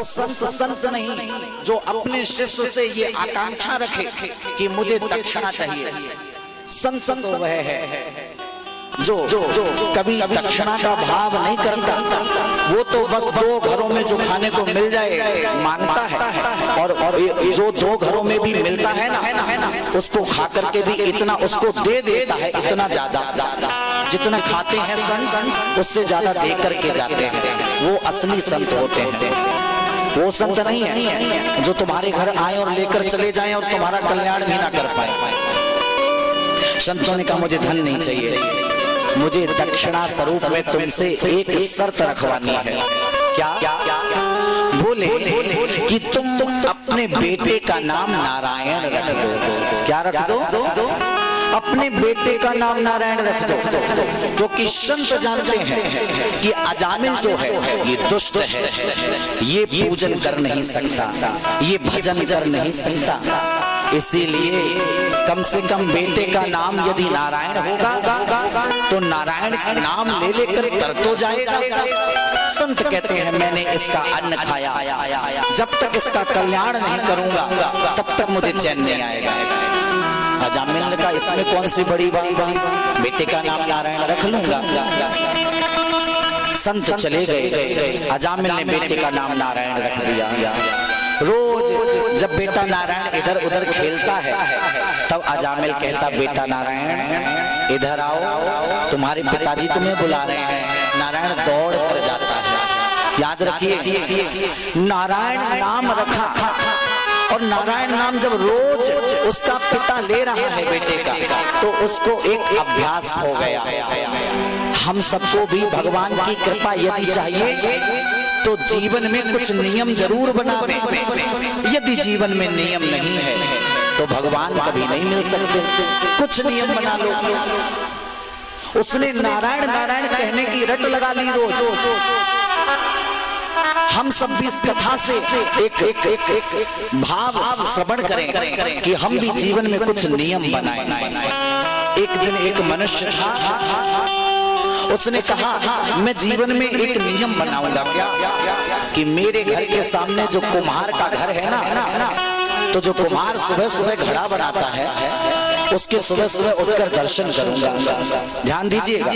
संत संत नहीं जो अपने शिष्य से ये आकांक्षा रखे कि मुझे दक्षिणा चाहिए। संत तो वह है जो कभी दक्षिणा का भाव नहीं करता, वो तो बस दो घरों में जो खाने को मिल जाए मांगता है, और जो दो घरों में भी मिलता है ना उसको खा करके भी इतना उसको दे देता है, इतना ज्यादा जितना खाते हैं संत उससे ज्यादा दे करके जाते हैं। वो असली संत होते हैं। वो संत नहीं है जो तुम्हारे घर आए और लेकर चले जाएं और तुम्हारा कल्याण भी ना कर पाए। संतों ने कहा मुझे धन नहीं चाहिए, मुझे दक्षिणा स्वरूप में तुमसे एक शर्त रखवानी है। क्या? बोले कि तुम अपने बेटे का नाम नारायण रख दो। क्या रख दो? अपने बेटे का नाम नारायण रख दो, क्योंकि संत जानते हैं कि अजामिल जो है ये दुष्ट है, ये पूजन कर नहीं सकता, ये भजन कर नहीं सकता। इसीलिए कम से कम बेटे का नाम यदि नारायण होगा तो नारायण का नाम ले लेकर तर तो जाएगा। संत कहते हैं मैंने इसका अन्न खाया, जब तक इसका कल्याण नहीं करूंगा तब तक मुझे चैन नहीं आएगा। अजामिल ने कहा इसमें कौन सी बड़ी बात, बेटे का नाम नारायण रख लूंगा। संत चले गए, अजामिल ने बेटे का नाम नारायण रख दिया। रोज जब बेटा नारायण इधर उधर खेलता है तब अजामिल कहता बेटा नारायण इधर आओ, तुम्हारे पिताजी तुम्हें बुला रहे हैं। नारायण दौड़ कर जाता है। याद रखिए नारायण नाम रखा, और नारायण नाम जब रोज उसका पिता ले रहा है बेटे का तो उसको एक अभ्यास हो गया। हम सबको भी भगवान की कृपा यदि चाहिए तो जीवन में कुछ नियम जरूर बनावे। यदि जीवन में नियम नहीं है तो भगवान कभी नहीं मिल सकते। कुछ नियम बना लो। उसने नारायण नारायण कहने की रट लगा ली रोज। हम सब भी इस कथा से एक भाव श्रवण करें कि हम भी जीवन में कुछ नियम बनाएं। एक दिन एक मनुष्य था, उसने कहा मैं जीवन में एक नियम बनाऊंगा क्या कि मेरे घर के सामने जो कुम्हार का घर है ना, तो जो कुम्हार सुबह सुबह घड़ा बनाता है उसके सुबह सुबह उठकर दर्शन करूंगा। ध्यान दीजिएगा,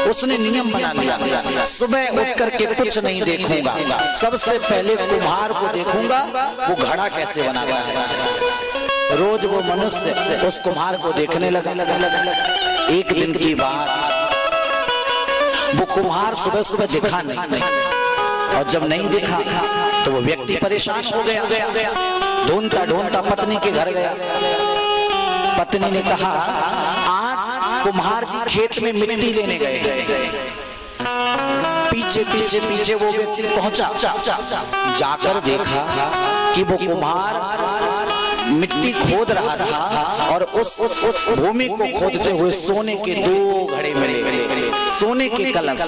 उसने नियम बना लिया सुबह उठ करके कुछ नहीं देखूंगा, सबसे पहले कुम्हार को देखूंगा वो घड़ा कैसे बनाता है। रोज वो मनुष्य उस कुम्हार को देखने लगा। एक दिन की बात, वो कुम्हार सुबह सुबह दिखा नहीं, और जब नहीं दिखा तो वो व्यक्ति परेशान हो गया। ढूंढता ढूंढता पत्नी के घर गया। पत्नी ने कहा आज कुम्हार जी खेत में मिट्टी लेने गए। पीछे पीछे पीछे वो व्यक्ति पहुंचा, जाकर देखा कि वो कुम्हार मिट्टी खोद रहा था और उस भूमि को खोदते हुए सोने के दो घड़े मिले, सोने के कलश।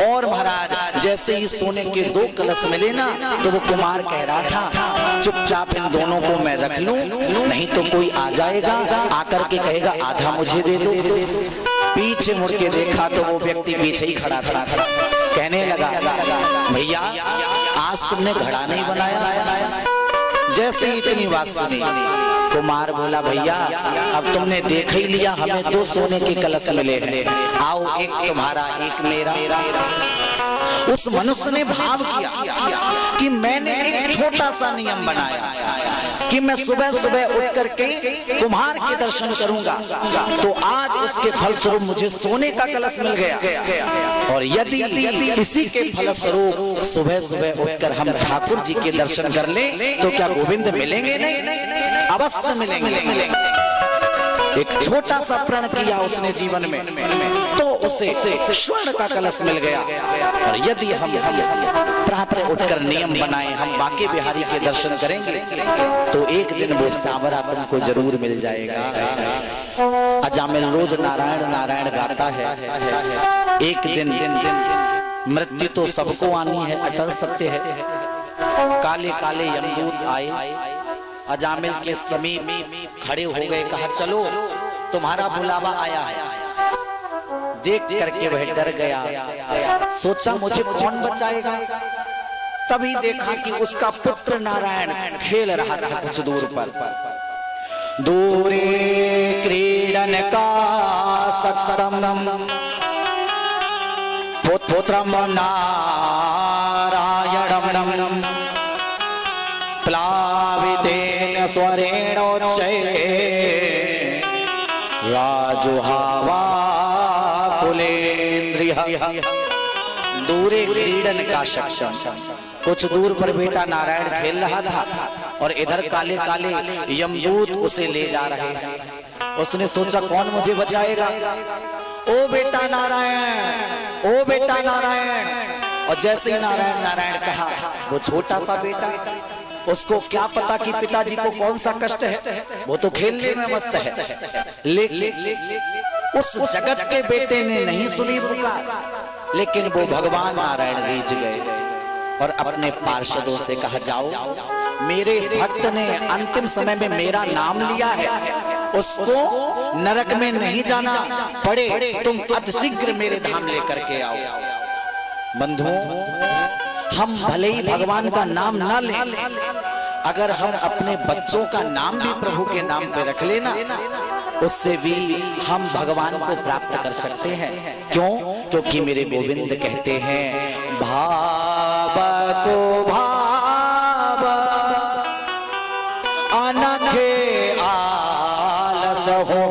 और महाराज जैसे ही सोने के दो कलश मिले ना तो वो कुम्हार कह रहा था चुपचाप इन दोनों को मैं रख लूं, नहीं तो कोई आ जाएगा आकर के कहेगा आधा मुझे दे दो। पीछे मुड़ के देखा तो वो व्यक्ति पीछे ही खड़ा था। कहने लगा भैया आज तुमने घड़ा नहीं बनाया। जैसे ही इतनी बात सुनी कुमार बोला भैया अब तुमने देख ही लिया, हमें दो सोने के कलश मिले हैं, आओ एक तुम्हारा एक मेरा। उस मनुष्य ने भाव किया कि मैंने एक छोटा सा नियम बनाया कि मैं सुबह सुबह उठ करके कुम्हार के दर्शन करूंगा, तो आज उसके फलस्वरूप मुझे सोने का कलश मिल गया। और यदि इसी के फलस्वरूप सुबह सुबह उठकर हम ठाकुर जी के दर्शन कर ले तो क्या गोविंद मिलेंगे? नहीं, अवश्य मिलेंगे। एक छोटा सा प्रण किया उसने जीवन में तो उसे स्वर्ण का कलश मिल गया। और यदि हम प्रातः उठकर नियम बनाए, हम बांके बिहारी के दर्शन करेंगे तो एक दिन वो सांवरा तुमको जरूर मिल जाएगा। अजामिल रोज नारायण नारायण गाता है। एक दिन मृत्यु तो सबको आनी है, अटल सत्य है। काले काले यमदूत आए, अजामिल के समीप खड़े हो गए, कहा चलो तुम्हारा बुलावा आया है। देख करके वह डर गया, सोचा मुझे कौन बचाएगा। तभी देखा कि उसका पुत्र नारायण खेल रहा था कुछ दूर पर। दूरे क्रीडन का सत्तम पुत्रम नारायणम प्लावितेन स्वरेणोच्चये राजुहावा कुलेन्द्रियः। दूरे क्रीडन का शब्द, कुछ दूर पर बेटा नारायण खेल रहा था और इधर काले काले यमदूत उसे ले जा रहे हैं। उसने सोचा कौन मुझे बचाएगा। ओ बेटा नारायण, ओ बेटा नारायण। और जैसे ही नारायण नारायण कहा, वो छोटा सा बेटा, उसको क्या पता कि पिताजी को कौन सा कष्ट है, वो तो खेलने में मस्त है। लेकिन उस जगत के बेटे ने नहीं सुनी पुकार, लेकिन वो भगवान नारायण रीझ गए और अपने पार्षदों से कहा, जाओ मेरे भक्त ने अंतिम समय में मेरा नाम लिया है, उसको नरक में नहीं जाना पड़े, तुम अतिशीघ्र मेरे धाम लेकर के आओ। बंधुओं, हम भले ही भगवान का नाम ना लें, अगर हम अपने बच्चों का नाम भी प्रभु के नाम पे रख लेना, उससे भी हम भगवान को प्राप्त कर सकते हैं। क्यों? क्योंकि मेरे गोविंद कहते हैं, भाव को भाव अनखे आलस हो,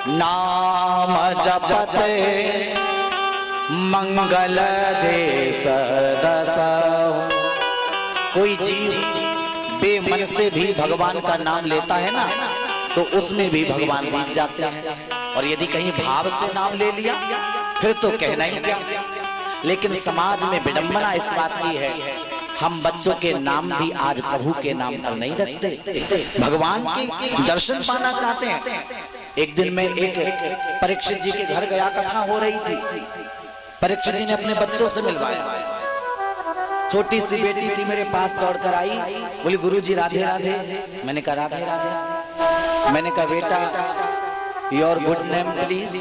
नाम जपते मंगल दे सदस। कोई जीव बेमन से भी भगवान का नाम लेता है ना, तो उसमें भी भगवान रीझ जाते हैं। और यदि कहीं भाव से नाम ले लिया, फिर तो कहना ही क्या। लेकिन समाज में विडंबना इस बात की है, हम बच्चों के नाम भी आज प्रभु के नाम पर नहीं रखते, भगवान के दर्शन पाना चाहते हैं। एक दिन मैं एक परीक्षित जी के घर गया, कथा हो रही थी। परीक्षित जी ने अपने बच्चों से मिलवाया। छोटी सी बेटी थी, मेरे पास दौड़कर आई, बोली गुरुजी राधे राधे। मैंने कहा राधे राधे। मैंने कहा बेटा योर गुड नेम प्लीज।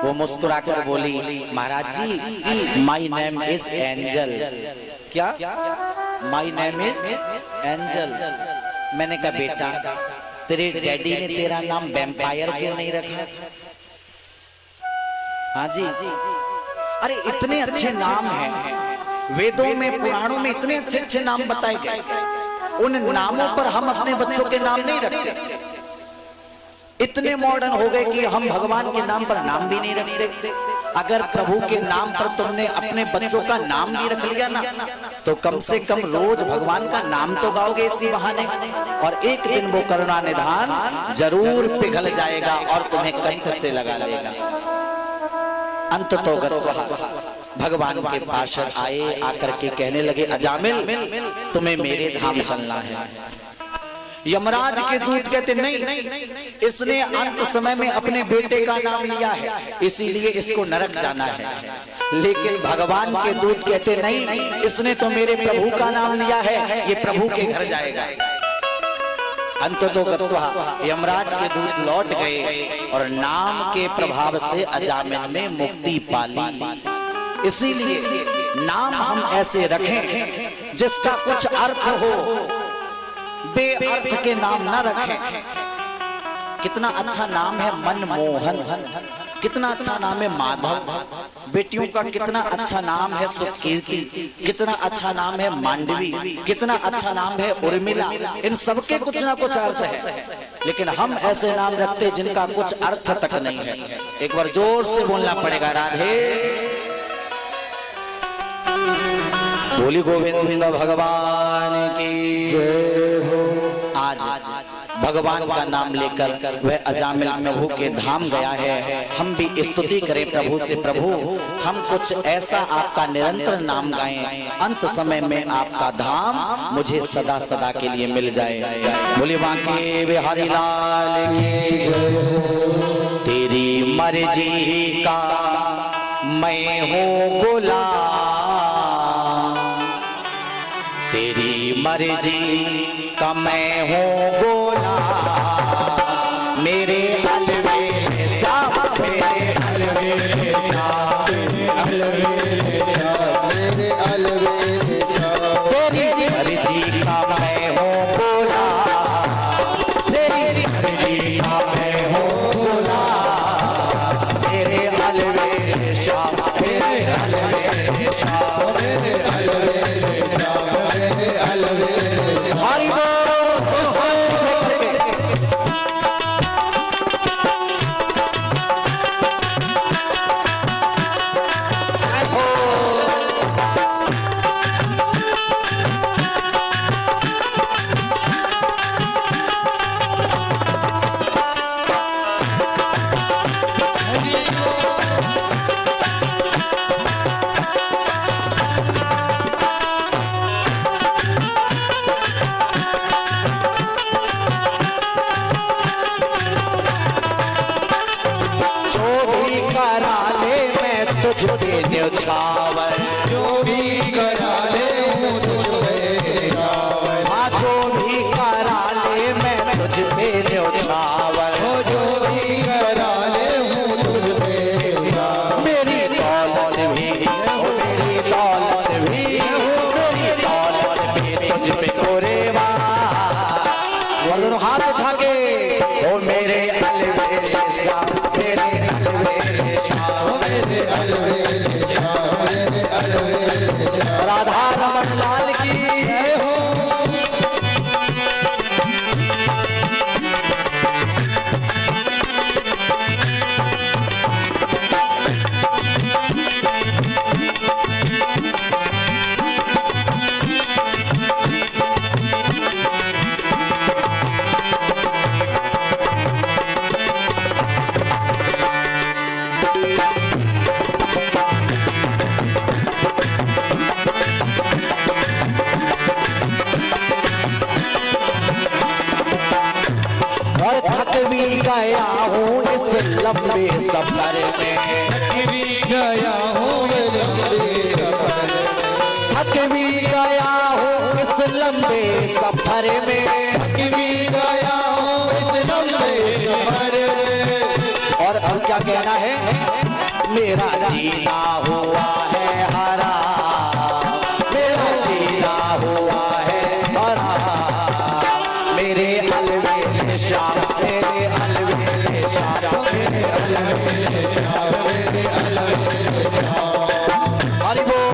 वो मुस्कुराकर बोली, महाराज जी माय नेम इज एंजल। क्या? My name is angel. मैंने कहा बेटा तेरे डैडी ने तेरा नाम वैम्पायर क्यों नहीं रखा? हाँ जी। अरे इतने अच्छे नाम हैं, वेदों में पुराणों में इतने अच्छे अच्छे नाम बताए गए, उन नामों पर हम अपने बच्चों के नाम नहीं रखते। इतने मॉडर्न हो गए कि हम भगवान के नाम पर नाम भी नहीं रखते। अगर प्रभु के नाम पर तुमने अपने बच्चों का नाम भी रख लिया ना, तो कम से कम रोज भगवान का नाम तो गाओगे इसी बहाने, और एक दिन वो करुणा निधान जरूर पिघल जाएगा और तुम्हें कंठ से लगा लेगा। अंत तो भगवान के पार्षद आए, आकर के कहने लगे, अजामिल तुम्हें मेरे धाम चलना है। यमराज के दूत कहते नहीं, इसने अंत समय में अपने बेटे का नाम लिया है, इसीलिए इसको नरक जाना है। लेकिन भगवान के दूत कहते नहीं, इसने तो मेरे प्रभु का नाम लिया है, ये प्रभु के घर जाएगा। अंत तो यमराज के दूत लौट गए और नाम के प्रभाव से अजामिल ने मुक्ति पाली। इसीलिए नाम हम ऐसे रखें जिसका कुछ अर्थ हो, बेअर्थ के नाम ना रखें। कितना अच्छा नाम है मनमोहन, कितना अच्छा नाम है माधव। बेटियों का कितना अच्छा नाम है सुकीर्ति, कितना अच्छा नाम है मांडवी, कितना अच्छा नाम है उर्मिला। इन सबके कुछ ना कुछ अर्थ है, लेकिन हम ऐसे नाम रखते जिनका कुछ अर्थ तक नहीं है। एक बार जोर से बोलना पड़ेगा, राधे बोली गोविंद भगवान की जय हो। आज भगवान का नाम लेकर वह अजामिल प्रभु के धाम गया है। हम भी स्तुति करें प्रभु से, प्रभु हम कुछ ऐसा आपका निरंतर नाम गाएं, अंत समय में आपका धाम मुझे सदा सदा के लिए मिल जाए। बोले बांके बिहारी लाल की जय हो। तेरी मर्जी का मैं हूँ गुलाम, तेरी मर्जी का मैं हूँ गुलाम। मेरे अलवेले साथ, मेरे अलवेले साथ, मेरे अलवेले साथ, मेरे तुझ पे न्यौछावर, जो भी करा ले हूँ तुझ पे न्यौछावर, हाँ जो भी करा ले मैं तुझ पे न्यौछावर, जो भी करा ले हूँ तुझ पे न्यौछावर। मेरी दौलत भी, मेरी दौलत भी, मेरी दौलत भी तुझ पे कुर्बान। हाथ उठा के ओ मेरे अलवेले शाह, मेरे अलवेले शाह, मेरे अलवेले शाह, मेरे अलवेले शाह। राधा रमन लाल की जय हो। और थक भी गया हूँ इस लंबे सफर में, थक भी गया हूँ इस लंबे सफर में, थक भी गया हूँ इस लंबे सफर में, थक भी गया हूँ इस लंबे सफर में। और अब क्या कहना है, मेरा जीना हुआ है हराम, मेरा जीना हुआ है हराम, मेरे अलवेले शाह, मेरे अलवेले शाह, मेरे अलवेले शाह, मेरे अलवेले शाह। हरि बोल।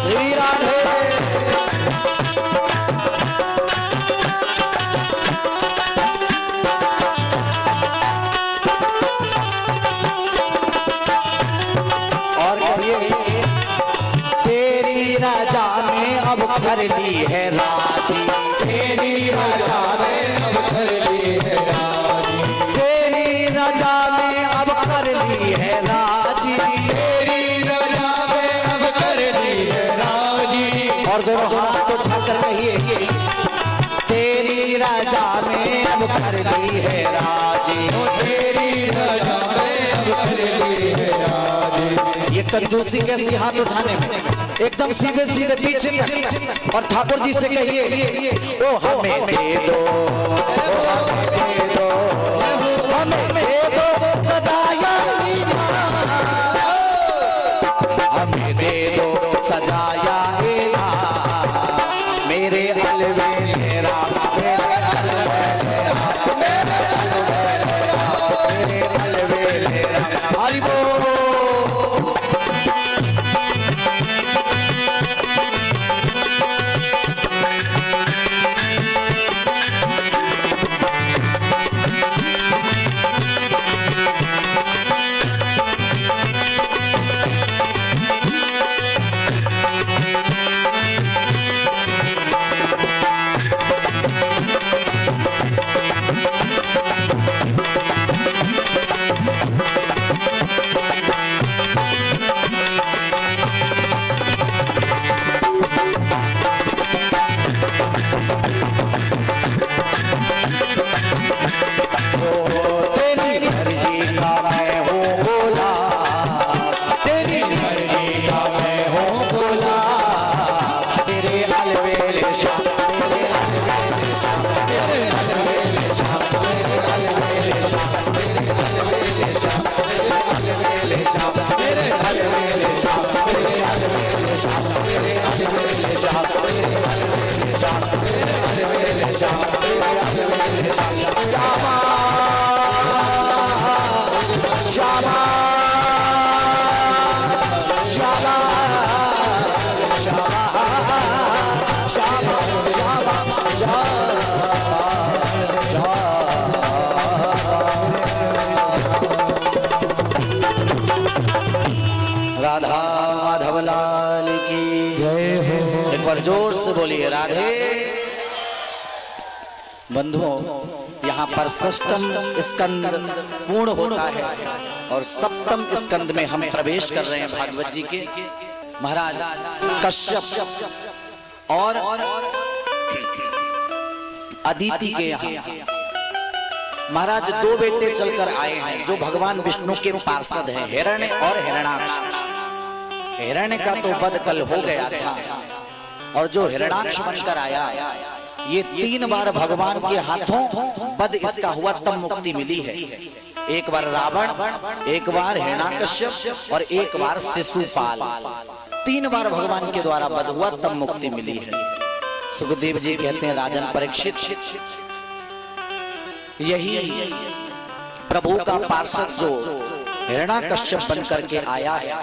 श्री राधे। और कहिए, तेरी रजा में अब कर ली है राजी, तेरी रजा में अब कर ली है राजी, तेरी रजा में अब कर ली है राजी, तेरी रजा में अब कर ली है राजी। और दोनों हाथ उठाकर कहिए, तेरी रजा में अब कर ली है राजी, तेरी रजा में अब कर ली है राजी। ये कंजूसी कैसी हाथ उठाने में, एकदम सीधे सीधे पीछे कर। और ठाकुर जी से कहिए, ओ हमें दे दो, ओ हमें दे दो, हमें दे दो सजाया इनाम, हमें दे दो सजाया इनाम, मेरे अलवेले राम, मेरे अलवेले राम, मेरे अलवेले राम, मेरे अलवेले राम। हरि बोल। बार जोर से बोलिए राधे। बंधुओं, यहाँ पर षष्ठम स्कंद पूर्ण होता है और सप्तम स्कंद में हम प्रवेश कर रहे हैं भागवत जी के। महाराज कश्यप और अदिति के यहाँ महाराज दो बेटे चलकर आए हैं जो भगवान विष्णु के पार्षद हैं, हिरण्य और हिरणाक्ष। हिरण्य का तो वध कल हो गया था और जो हिरणाक्ष बनकर आया, ये 3 बार भगवान के हाथों वध इसका हुआ तब मुक्ति मिली है। एक बार रावण, एक बार हिरण्याकश्यप और एक बार शिशुपाल। 3 बार भगवान के द्वारा वध हुआ तब मुक्ति मिली है। सुखदेव जी कहते हैं राजन परीक्षित, यही प्रभु का पार्षद जो हिरण्याकश्यप बनकर के आया है,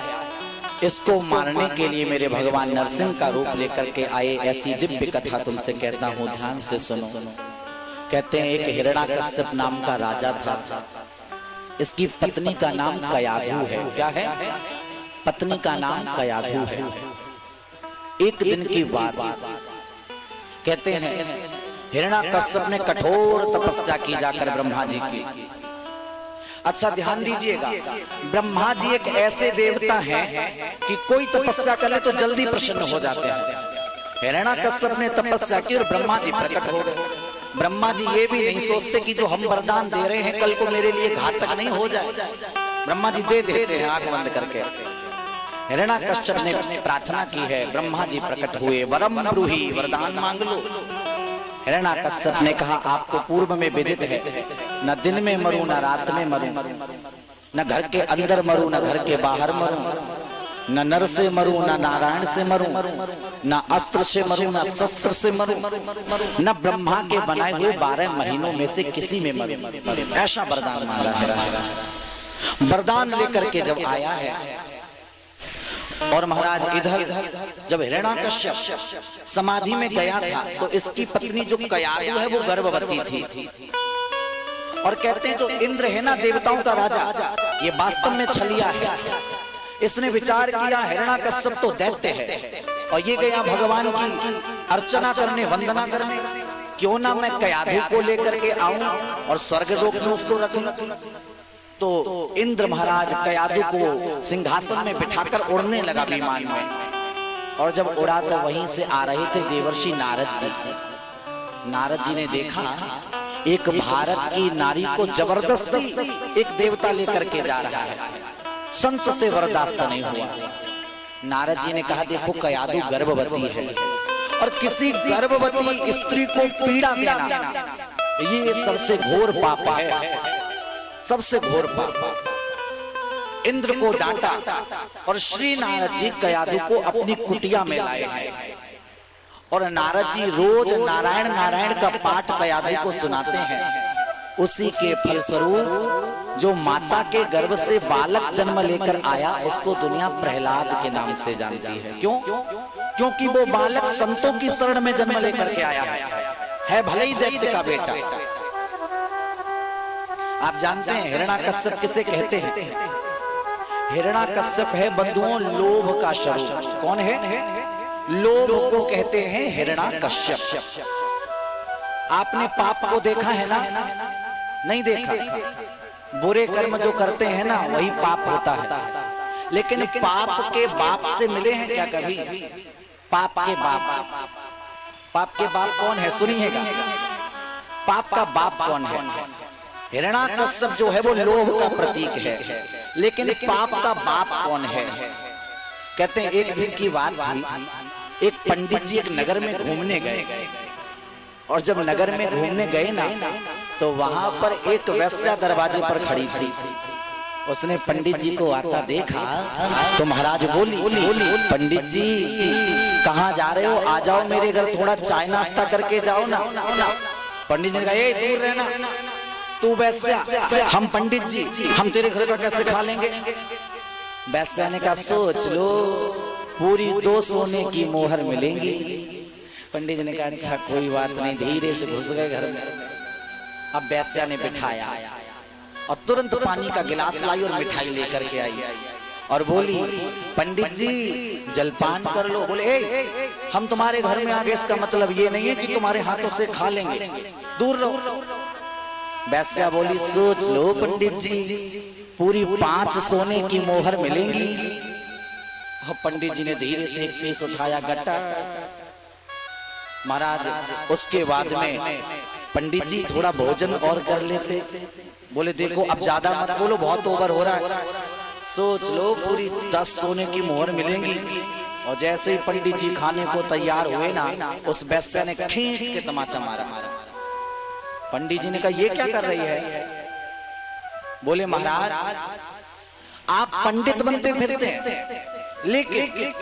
इसको मारने के लिए मेरे भगवान नरसिंह का रूप लेकर के आए। ऐसी दिव्य कथा तुमसे कहता हूँ, ध्यान से सुनो। कहते हैं एक हिरण्याकश्यप नाम का राजा था, इसकी पत्नी का नाम कयाधु है। क्या है? पत्नी का नाम कयाधु है। एक दिन की बात, कहते हैं हिरण्याकश्यप ने कठोर तपस्या की जाकर ब्रह्मा जी की। अच्छा ध्यान दीजिएगा, ब्रह्मा जी एक ऐसे देवता हैं कि कोई तपस्या करे तो जल्दी प्रसन्न हो जाते हैं। हिरण्याकश्यप ने तपस्या की और ब्रह्मा जी प्रकट हो गए। ब्रह्मा जी ये भी नहीं सोचते कि जो हम वरदान दे रहे हैं कल को मेरे लिए घातक नहीं हो जाए। ब्रह्मा जी दे देते हैं आंख बंद करके। हिरण्याकश्यप ने प्रार्थना की है, ब्रह्मा जी प्रकट हुए, वरम ब्रूहि, वरदान मांग लो। हिरण्याकश्यप ने कहा आपको पूर्व में विदित है, न दिन में मरूं न रात में मरूं, न घर के अंदर मरूं न घर के बाहर मरूं, न नर से मरूं न नारायण से मरूं, न अस्त्र से मरूं न शस्त्र से मरूं, न ब्रह्मा के बनाए हुए 12 महीनों में से किसी में मरूं। ऐसा वरदान मांगा है। वरदान लेकर के जब आया है और महाराज इधर जब हिरण्याकश्यप समाधि में गया था तो इसकी पत्नी जो कयाधु है वो गर्भवती थी। और कहते हैं जो इंद्र है ना देवताओं का राजा, ये वास्तव में छलिया है। इसने विचार किया हिरण्याकश्यप तो दैत्य है और ये गया भगवान की अर्चना करने, वंदना करने, क्यों ना मैं कयाधु को लेकर के आऊं और स्वर्ग लोक में उसको रखूं। तो इंद्र महाराज कयाधु को सिंहासन में बिठाकर उड़ने लगा विमान में। और जब उड़ा तो वहीं से आ रहे थे देवर्षि नारद जी। नारद जी ने देखा एक भारत की नारी को जबरदस्ती एक देवता लेकर के जा रहा है, संत से बर्दाश्त नहीं हुआ। नारद जी ने कहा देखो कयाधु गर्भवती है और किसी गर्भवती स्त्री को पीड़ा देना ये सबसे घोर पाप है, सबसे घोर पाप। इंद्र को डांटा और श्री नारद जी कयाधु को अपनी कुटिया में लाए हैं और नारद जी रोज नारायण नारायण का पाठ कयाधु को सुनाते हैं। उसी के फलस्वरूप जो माता के गर्भ से बालक जन्म लेकर आया उसको दुनिया प्रहलाद के नाम से जानती है। क्यों? क्योंकि वो बालक संतों की शरण में जन्म लेकर के आया है भले ही दैत्य का बेटा। आप जानते हैं हिरण्याकश्यप किसे कहते हैं? हिरण्याकश्यप है बंधुओं लोभ का स्वरूप। कौन है? लोभ को कहते हैं हिरण्याकश्यप। आपने पाप को देखा है ना? नहीं देखा। बुरे कर्म जो करते हैं ना वही पाप होता है। लेकिन पाप के बाप से मिले हैं क्या कभी? पाप के बाप, पाप के बाप कौन है सुनिएगा। पाप का बाप कौन है? हिरण्याकश्यप जो है वो लोभ का प्रतीक है, लेकिन पाप का बाप कौन है? कहते हैं एक दिन की बात थी, एक पंडित जी एक नगर में घूमने गए और जब नगर में घूमने गए ना तो वहां पर एक वेश्या दरवाजे पर खड़ी थी। उसने पंडित जी को आता देखा तो महाराज बोली पंडित जी कहाँ जा रहे हो? आ जाओ मेरे घर, थोड़ा चाय नाश्ता करके जाओ ना। पंडित जी ने कहा ए दूर रहना, तू वैश्या, हम पंडित जी, हम तेरे घर का कैसे खा लेंगे? वैश्या ने कहा सोच लो पूरी 2 सोने की मोहर मिलेंगी। पंडित जी ने कहा अच्छा कोई बात नहीं, धीरे से घुस गए घर में। अब वैश्या ने बिठाया और तुरंत पानी का गिलास लाई और मिठाई लेकर के आई और बोली पंडित जी जलपान कर लो। बोले ए, हम तुम्हारे घर में आ गए इसका मतलब ये नहीं है कि तुम्हारे हाथों से खा लेंगे, दूर रहो। वैश्या बोली सोच लो पंडित जी, पूरी 5 सोने की मोहर मिलेंगी। और पंडित जी ने धीरे से एक पीस उठाया गट्टा। महाराज उसके बाद में पंडित जी थोड़ा भोजन और कर लेते। बोले देखो अब ज्यादा मत बोलो, बहुत ओवर हो रहा है, सोच लो पूरी 10 सोने की मोहर मिलेंगी। और जैसे ही पंडित जी खाने को तैयार हुए ना, उस वैश्या ने खींच के तमाचा मारा। पंडित जी ने कहा ये क्या कर रही है? बोले महाराज आप पंडित बनते फिरते हैं, लेकिन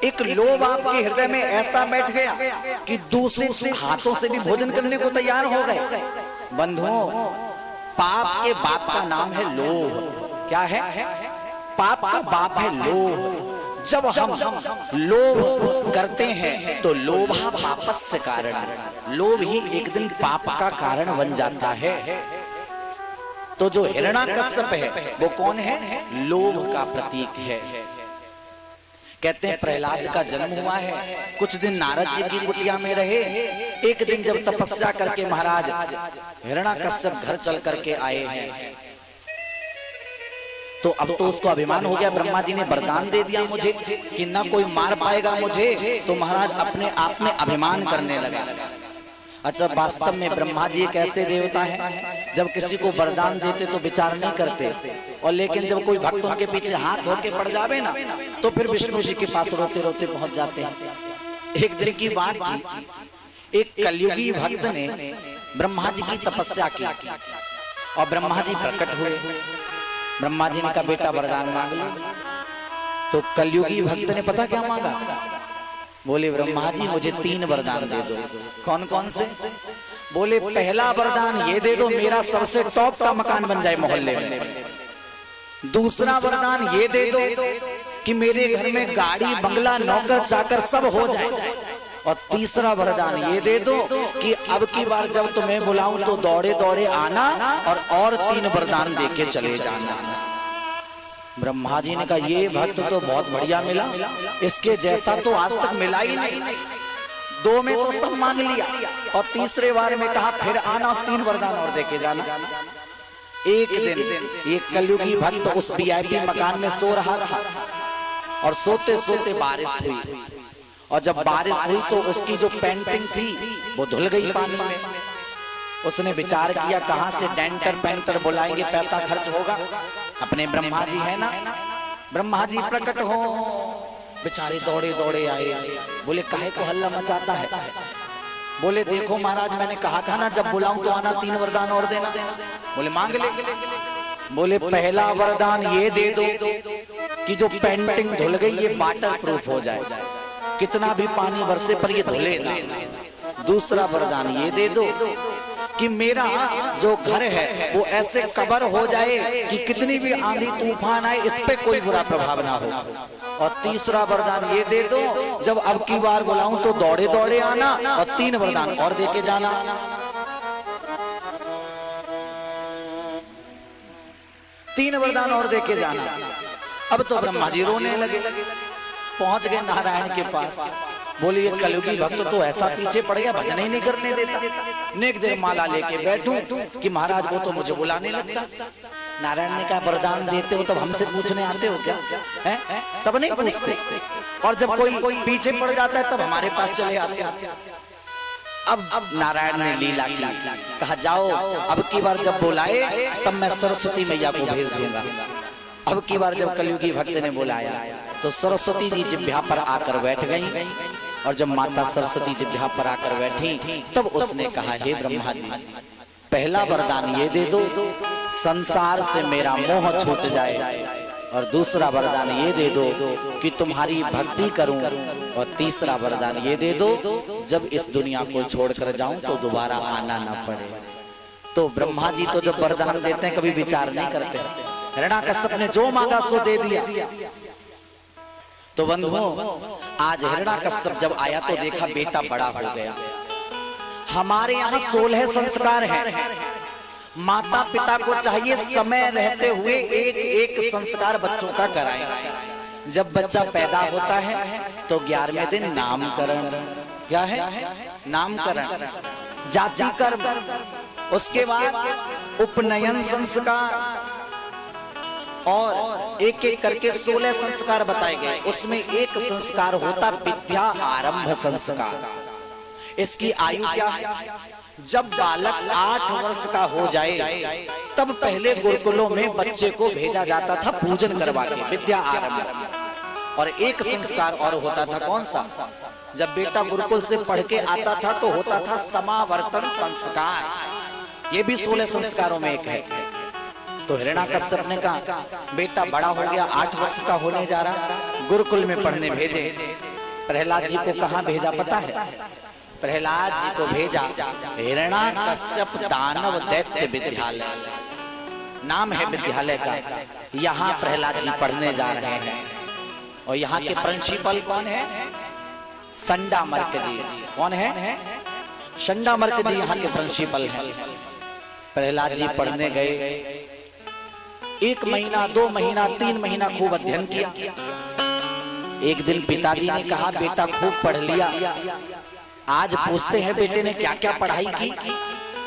एक लोभ आपके हृदय में ऐसा बैठ गया कि दूसरे हाथों से भी भोजन करने को तैयार हो गए। बंधुओं, पाप के बाप का नाम है लोभ। क्या है? पाप का बाप है लोभ। जब हम लोभ करते हैं तो लोभा पापस्य कारण, लोभ ही एक दिन पाप का कारण बन जाता है। तो जो हिरण्याकश्यप है वो कौन है? लोभ का प्रतीक है। कहते हैं प्रहलाद का जन्म हुआ है, कुछ दिन नारद जी की कुटिया में रहे। एक दिन जब तपस्या करके महाराज हिरण्याकश्यप घर चल करके आए हैं, तो अब तो उसको अभिमान हो गया, ब्रह्मा जी ने वरदान दे दिया मुझे कि ना कोई मार पाएगा मुझे। तो महाराज अपने आप में अभिमान करने लगा। अच्छा, वास्तव में ब्रह्मा जी एक ऐसे देवता हैं, जब किसी को वरदान देते तो विचार नहीं करते, और लेकिन जब कोई भक्त उनके पीछे हाथ धो के पड़ जावे ना, तो फिर विष्णु जी के पास रोते रोते पहुंच जाते हैं। एक दिन की बात थी, एक कलयुगी भक्त ने ब्रह्मा जी की तपस्या की और ब्रह्मा जी प्रकट हुए। ब्रह्मा जी ने कहा बेटा वरदान मांग लो। तो कलयुगी भक्त ने पता क्या मांगा? बोले ब्रह्मा जी मुझे 3 वरदान दे दो। कौन कौन से? बोले पहला वरदान ये दे दो मेरा सबसे टॉप का मकान बन जाए मोहल्ले में। दूसरा वरदान ये दे दो कि मेरे घर में गाड़ी बंगला नौकर चाकर सब हो जाए। और तीसरा वरदान ये दे दो कि अब की बार जब तुम्हें बुलाऊं तो दौड़े दौड़े आना और 3 वरदान दे के चले जाना। ब्रह्मा जी ने कहा ये भक्त तो बहुत बढ़िया मिला, इसके जैसा तो आज तक मिला ही नहीं। 2 में तो सब मांग लिया और तीसरे बार में कहा फिर आना और 3 वरदान और दे के जाना। एक दिन ये कलयुगी भक्त उस वीआईपी मकान में सो रहा था और सोते सोते बारिश हुई। और जब बारिश हुई तो उसकी जो पेंटिंग थी वो धुल गई पानी में। उसने विचार किया कहां से डेंटर पेंटर बुलाएंगे, पैसा खर्च होगा। अपने ब्रह्मा जी है ना, ब्रह्मा जी प्रकट हो। बेचारे दौड़े दौड़े आए। बोले काहे को हल्ला मचाता है? बोले देखो महाराज मैंने कहा था ना जब बुलाऊं तो आना, 3 वरदान और देना। बोले मांग ले। बोले पहला वरदान ये दे दो कि जो पेंटिंग धुल गई ये वाटर प्रूफ हो जाए, कितना भी पानी बरसे पर ये धुले ना। दूसरा वरदान ये दे दो कि मेरा जो घर है वो ऐसे कवर हो जाए कि कितनी भी आंधी तूफान आए इस पे कोई बुरा प्रभाव ना हो। और तीसरा वरदान ये दे दो जब अब की बार बुलाऊं तो दौड़े दौड़े आना और 3 वरदान और दे के जाना। 3 वरदान और दे के जाना। अब तो ब्रह्मा जी रोने लगे, पहुंच गए नारायण के पास। बोले ये कलयुगी भक्त तो ऐसा पीछे पड़ गया, भजन ही नहीं करने देता। नेक देर माला लेके बैठूं कि महाराज वो तो मुझे बुलाने लगता। नारायण ने कहा वरदान देते हो तब हमसे पूछने आते हो क्या? है? तब नहीं पूछते, और जब कोई पीछे पड़ जाता है तब हमारे पास चले आते हैं। अब नारायण ने लीला की, कहा जाओ अब की बार जब बुलाए तब मैं सरस्वती मैया को भेज दूंगा। अब की बार जब कलयुगी भक्त ने बुलाया तो सरस्वती जी जिह्वा पर आकर बैठ गई। और जब माता सरस्वती जिह्वा पर आकर बैठी तब उसने कहा हे ब्रह्मा जी पहला वरदान ये दे दो संसार से मेरा मोह छूट जाए, और दूसरा वरदान ये दे दो कि तुम्हारी भक्ति करूं, और तीसरा वरदान ये दे दो जब इस दुनिया को छोड़कर जाऊं तो दोबारा आना ना पड़े। तो ब्रह्मा जी तो जब वरदान देते हैं कभी विचार नहीं करते। हिरण्याकश्यप ने जो मांगा सो दे दिया। तो बंधुओं आज हिरण्याकश्यप जब आया तो देखा बेटा बड़ा हो गया। हमारे यहाँ 16 संस्कार हैं माता पिता को चाहिए समय रहते हुए एक एक संस्कार बच्चों का कराएं। जब बच्चा पैदा होता है तो 11वें दिन नामकरण, क्या है? नामकरण, जाति कर्म, उसके बाद उपनयन संस्कार और एक एक करके 16 संस्कार बताए गए। उसमें एक संस्कार होता विद्या आरंभ संस्कार। इसकी आयु क्या है? जब बालक 8 वर्ष का हो जाए तब पहले गुरुकुलों में बच्चे को भेजा जाता था पूजन करवा के, विद्या आरंभ। और एक संस्कार और होता था, कौन सा? जब बेटा गुरुकुल से पढ़ के आता था तो होता था समावर्तन संस्कार। ये भी 16 संस्कारों में एक है। तो हिरण्याकश्यप ने कहा बेटा बड़ा हो गया, 8 वर्ष का होने जा रहा, गुरुकुल में पढ़ने भेजे। प्रहलाद जी को कहाँ भेजा पता है? प्रहलाद जी को भेजा हिरण्याकश्यप दानव दैत्य विद्यालय, नाम है विद्यालय का। यहाँ प्रहलाद जी पढ़ने जा रहे हैं और यहाँ के प्रिंसिपल कौन है? संडामर्क जी। कौन है? संडामर्क जी यहाँ के प्रिंसिपल हैं। प्रहलाद जी पढ़ने गए, 1 महीना 2 महीना 3 महीना खूब अध्ययन किया। एक दिन पिताजी ने कहा बेटा खूब पढ़ लिया, आज पूछते हैं बेटे ने क्या क्या पढ़ाई की।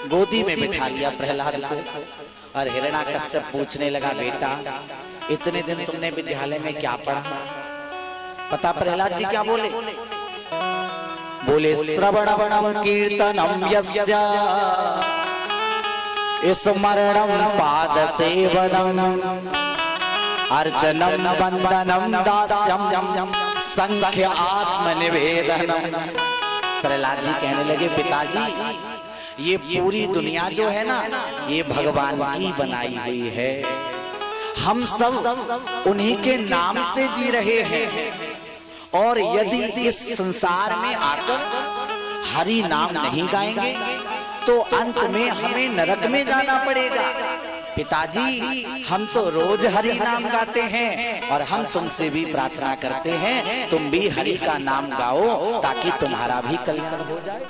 गोदी में बिठा लिया प्रहलाद को और हिरण्याकश्यप पूछने लगा बेटा इतने दिन तुमने विद्यालय में क्या पढ़ा? पता प्रहलाद जी क्या बोले? बोले श्रवणम कीर्तनम यस्य स्मरणम पाद सेवनम अर्चनम वंदनम दास्यम संख्य आत्मनिवेदनम। प्रहलाद जी कहने लगे पिताजी ये पूरी दुनिया जो है ना ये भगवान की बनाई हुई है, हम सब उन्हीं के नाम से जी रहे हैं। और यदि इस संसार में आकर हरि नाम नहीं गाएंगे तो अंत में हमें नरक में जाना पड़ेगा। पिताजी हम तो रोज हरि नाम गाते हैं और हम तुमसे भी प्रार्थना करते हैं तुम भी हरि का नाम गाओ ताकि तुम्हारा भी कल्याण हो जाए।